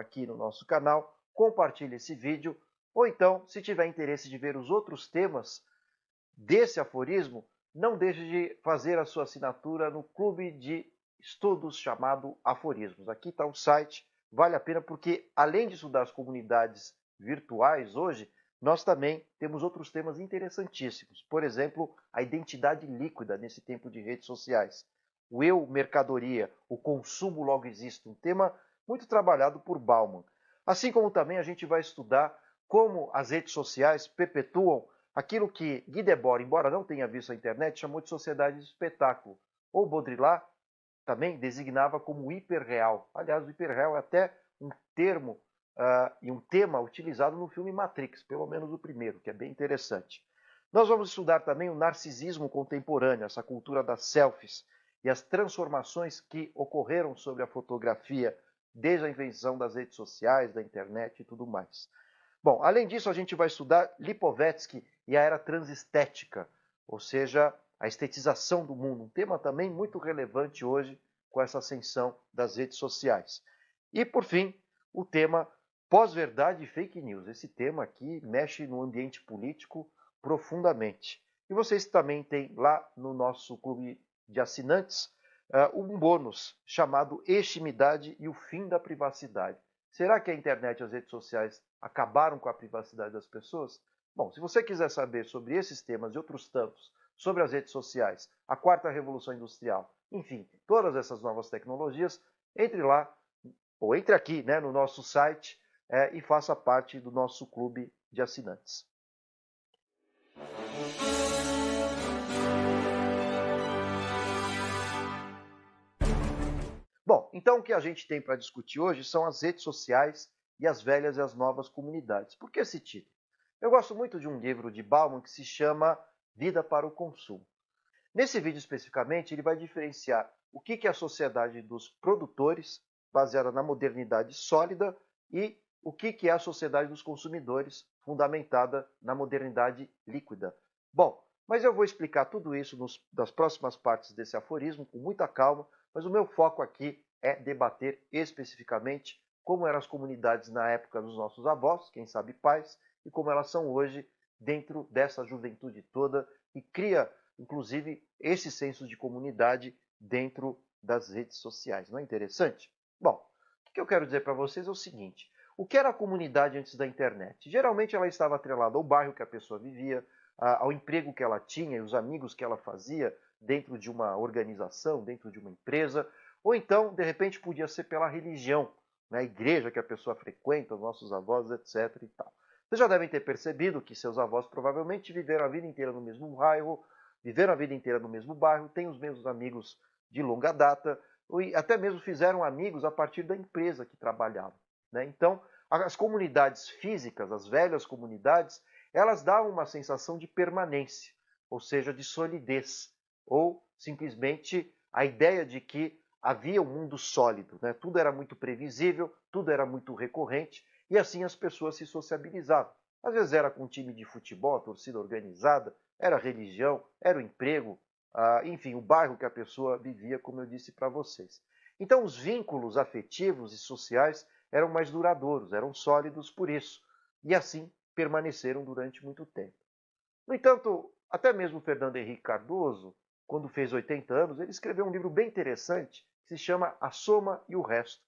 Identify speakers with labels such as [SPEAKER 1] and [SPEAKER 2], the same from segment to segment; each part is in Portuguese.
[SPEAKER 1] aqui no nosso canal, compartilhe esse vídeo, ou então, se tiver interesse de ver os outros temas desse aforismo, não deixe de fazer a sua assinatura no clube de estudos chamado Aforismos. Aqui está o site, vale a pena porque, além de estudar as comunidades virtuais hoje, nós também temos outros temas interessantíssimos. Por exemplo, a identidade líquida nesse tempo de redes sociais. O eu, mercadoria, o consumo logo existe, um tema muito trabalhado por Bauman. Assim como também a gente vai estudar como as redes sociais perpetuam aquilo que Guy Debord, embora não tenha visto a internet, chamou de sociedade de espetáculo. Ou Baudrillard também designava como hiperreal. Aliás, o hiperreal é até um termo e um tema utilizado no filme Matrix, pelo menos o primeiro, que é bem interessante. Nós vamos estudar também o narcisismo contemporâneo, essa cultura das selfies e as transformações que ocorreram sobre a fotografia desde a invenção das redes sociais, da internet e tudo mais. Bom, além disso, a gente vai estudar Lipovetsky e a era transestética, ou seja, a estetização do mundo, um tema também muito relevante hoje com essa ascensão das redes sociais. E, por fim, o tema pós-verdade e fake news. Esse tema aqui mexe no ambiente político profundamente. E vocês também têm lá no nosso clube de assinantes um bônus chamado Extimidade e o Fim da Privacidade. Será que a internet e as redes sociais acabaram com a privacidade das pessoas? Bom, se você quiser saber sobre esses temas e outros tantos, sobre as redes sociais, a quarta revolução industrial, enfim, todas essas novas tecnologias, entre lá, ou entre aqui no nosso site e faça parte do nosso clube de assinantes. Bom, então o que a gente tem para discutir hoje são as redes sociais e as velhas e as novas comunidades. Por que esse título? Eu gosto muito de um livro de Bauman que se chama Vida para o Consumo. Nesse vídeo especificamente, ele vai diferenciar o que é a sociedade dos produtores, baseada na modernidade sólida, e o que é a sociedade dos consumidores, fundamentada na modernidade líquida. Bom, mas eu vou explicar tudo isso nas próximas partes desse aforismo, com muita calma, mas o meu foco aqui é debater especificamente como eram as comunidades na época dos nossos avós, quem sabe pais, e como elas são hoje dentro dessa juventude toda e cria, inclusive, esse senso de comunidade dentro das redes sociais. Não é interessante? Bom, o que eu quero dizer para vocês é o seguinte: o que era a comunidade antes da internet? Geralmente ela estava atrelada ao bairro que a pessoa vivia, ao emprego que ela tinha e os amigos que ela fazia dentro de uma organização, dentro de uma empresa, ou então, de repente, podia ser pela religião, a igreja que a pessoa frequenta, os nossos avós, etc. e tal. Vocês já devem ter percebido que seus avós provavelmente viveram a vida inteira no mesmo bairro, viveram a vida inteira no mesmo bairro, têm os mesmos amigos de longa data, e até mesmo fizeram amigos a partir da empresa que trabalhavam. Então, as comunidades físicas, as velhas comunidades, elas davam uma sensação de permanência, ou seja, de solidez, ou simplesmente a ideia de que havia um mundo sólido, tudo era muito previsível, tudo era muito recorrente, e assim as pessoas se sociabilizavam. Às vezes era com um time de futebol, a torcida organizada, era a religião, era o emprego, enfim, o bairro que a pessoa vivia, como eu disse para vocês. Então os vínculos afetivos e sociais eram mais duradouros, eram sólidos por isso, e assim permaneceram durante muito tempo. No entanto, até mesmo Fernando Henrique Cardoso, quando fez 80 anos, ele escreveu um livro bem interessante que se chama A Soma e o Resto.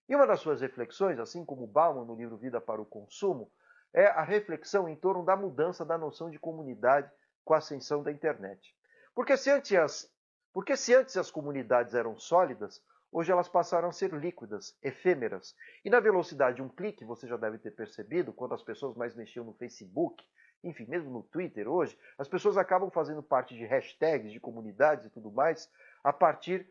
[SPEAKER 1] E uma das suas reflexões, assim como Bauman no livro Vida para o Consumo, é a reflexão em torno da mudança da noção de comunidade com a ascensão da internet. Porque se antes as comunidades eram sólidas, hoje elas passaram a ser líquidas, efêmeras. E na velocidade de um clique, você já deve ter percebido, quando as pessoas mais mexiam no Facebook, enfim, mesmo no Twitter hoje, as pessoas acabam fazendo parte de hashtags, de comunidades e tudo mais, a partir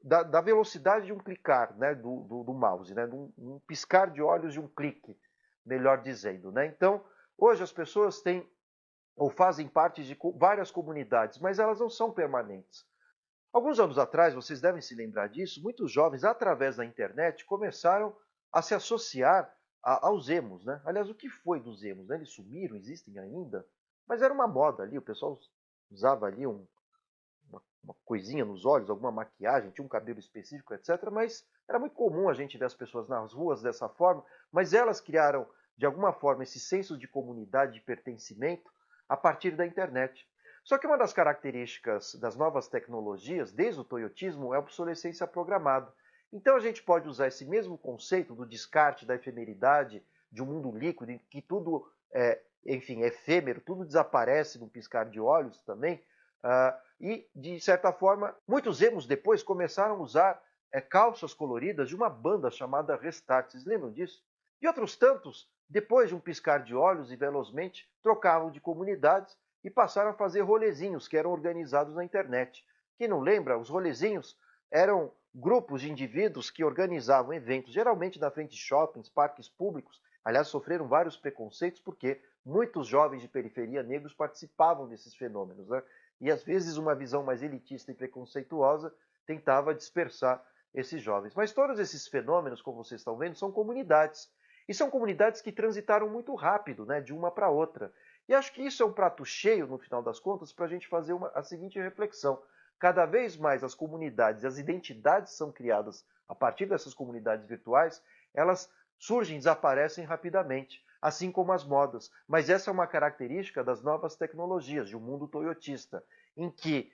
[SPEAKER 1] da velocidade de um clicar do mouse, de um piscar de olhos de um clique, melhor dizendo. Então, hoje as pessoas têm ou fazem parte de várias comunidades, mas elas não são permanentes. Alguns anos atrás, vocês devem se lembrar disso, muitos jovens, através da internet, começaram a se associar aos emos. Aliás, o que foi dos emos? Eles sumiram, existem ainda? Mas era uma moda ali, o pessoal usava ali uma coisinha nos olhos, alguma maquiagem, tinha um cabelo específico, etc. Mas era muito comum a gente ver as pessoas nas ruas dessa forma, mas elas criaram, de alguma forma, esse senso de comunidade, de pertencimento, a partir da internet. Só que uma das características das novas tecnologias, desde o toyotismo, é a obsolescência programada. Então a gente pode usar esse mesmo conceito do descarte, da efemeridade, de um mundo líquido, em que tudo enfim, é efêmero, tudo desaparece num piscar de olhos também. E, de certa forma, muitos emos depois começaram a usar calças coloridas de uma banda chamada Restart. Vocês lembram disso? E outros tantos, depois de um piscar de olhos e velozmente, trocavam de comunidades e passaram a fazer rolezinhos que eram organizados na internet. Quem não lembra, os rolezinhos eram grupos de indivíduos que organizavam eventos, geralmente na frente de shoppings, parques públicos. Aliás, sofreram vários preconceitos porque muitos jovens de periferia negros participavam desses fenômenos, né? E às vezes uma visão mais elitista e preconceituosa tentava dispersar esses jovens. Mas todos esses fenômenos, como vocês estão vendo, são comunidades. E são comunidades que transitaram muito rápido, né, de uma para outra. E acho que isso é um prato cheio, no final das contas, para a gente fazer a seguinte reflexão. Cada vez mais as comunidades, as identidades são criadas a partir dessas comunidades virtuais, elas surgem e desaparecem rapidamente, assim como as modas. Mas essa é uma característica das novas tecnologias, de um mundo toyotista, em que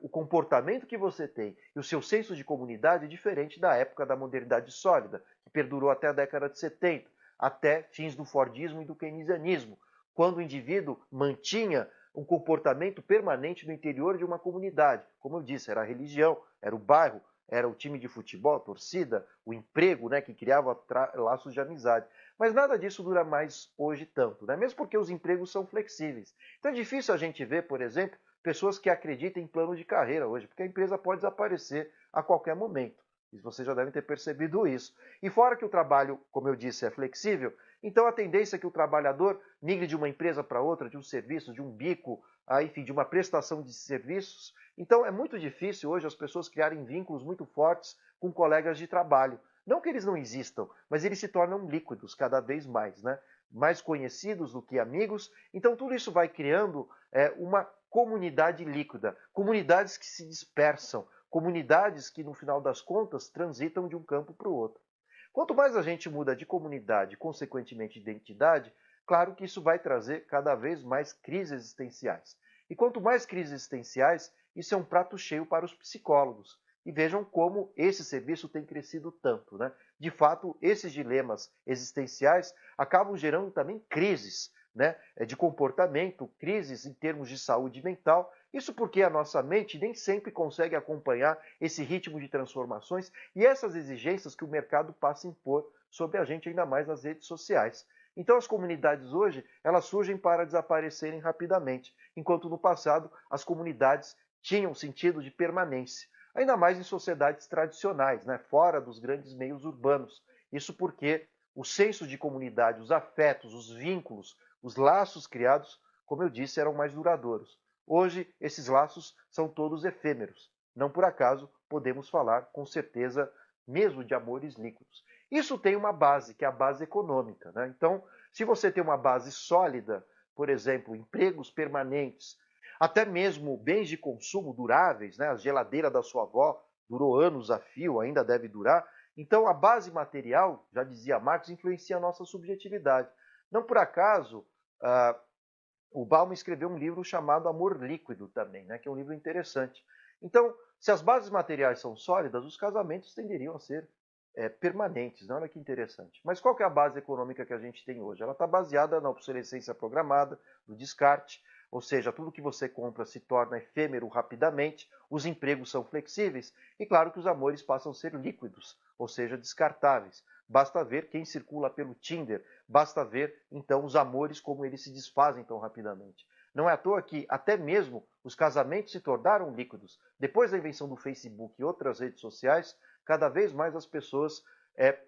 [SPEAKER 1] o comportamento que você tem e o seu senso de comunidade é diferente da época da modernidade sólida, que perdurou até a década de 70, até fins do Fordismo e do keynesianismo, quando o indivíduo mantinha um comportamento permanente no interior de uma comunidade. Como eu disse, era a religião, era o bairro, era o time de futebol, a torcida, o emprego, né, que criava laços de amizade. Mas nada disso dura mais hoje tanto, né? Mesmo porque os empregos são flexíveis. Então é difícil a gente ver, por exemplo, pessoas que acreditam em plano de carreira hoje, porque a empresa pode desaparecer a qualquer momento. E vocês já devem ter percebido isso. E fora que o trabalho, como eu disse, é flexível, então a tendência é que o trabalhador migre de uma empresa para outra, de um serviço, de um bico, enfim, de uma prestação de serviços. Então é muito difícil hoje as pessoas criarem vínculos muito fortes com colegas de trabalho. Não que eles não existam, mas eles se tornam líquidos cada vez mais, né? Mais conhecidos do que amigos. Então tudo isso vai criando uma comunidade líquida, comunidades que se dispersam, comunidades que no final das contas transitam de um campo para o outro. Quanto mais a gente muda de comunidade, consequentemente de identidade, claro que isso vai trazer cada vez mais crises existenciais. E quanto mais crises existenciais, isso é um prato cheio para os psicólogos. E vejam como esse serviço tem crescido tanto, né? De fato, esses dilemas existenciais acabam gerando também crises, né, de comportamento, crises em termos de saúde mental. Isso porque a nossa mente nem sempre consegue acompanhar esse ritmo de transformações e essas exigências que o mercado passa a impor sobre a gente, ainda mais nas redes sociais. Então as comunidades hoje, elas surgem para desaparecerem rapidamente, enquanto no passado as comunidades tinham sentido de permanência, ainda mais em sociedades tradicionais, né, fora dos grandes meios urbanos. Isso porque o senso de comunidade, os afetos, os vínculos, os laços criados, como eu disse, eram mais duradouros. Hoje, esses laços são todos efêmeros. Não por acaso podemos falar com certeza mesmo de amores líquidos. Isso tem uma base, que é a base econômica, né? Então, se você tem uma base sólida, por exemplo, empregos permanentes, até mesmo bens de consumo duráveis, né? A geladeira da sua avó durou anos a fio, ainda deve durar. Então, a base material, já dizia Marx, influencia a nossa subjetividade. Não por acaso, o Bauman escreveu um livro chamado Amor Líquido também, né, que é um livro interessante. Então, se as bases materiais são sólidas, os casamentos tenderiam a ser permanentes. Olha que interessante. Mas qual que é a base econômica que a gente tem hoje? Ela está baseada na obsolescência programada, no descarte, ou seja, tudo que você compra se torna efêmero rapidamente, os empregos são flexíveis e claro que os amores passam a ser líquidos, ou seja, descartáveis. Basta ver quem circula pelo Tinder, basta ver então os amores como eles se desfazem tão rapidamente. Não é à toa que até mesmo os casamentos se tornaram líquidos. Depois da invenção do Facebook e outras redes sociais, cada vez mais as pessoas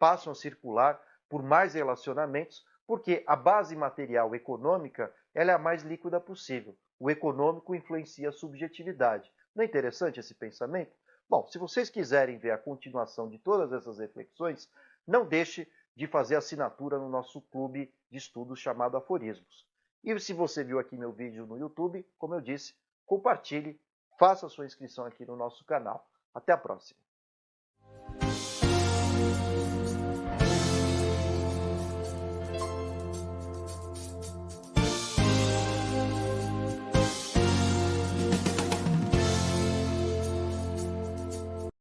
[SPEAKER 1] passam a circular por mais relacionamentos, porque a base material econômica ela é a mais líquida possível. O econômico influencia a subjetividade. Não é interessante esse pensamento? Bom, se vocês quiserem ver a continuação de todas essas reflexões, não deixe de fazer assinatura no nosso clube de estudos chamado Aforismos. E se você viu aqui meu vídeo no YouTube, como eu disse, compartilhe, faça a sua inscrição aqui no nosso canal. Até a próxima!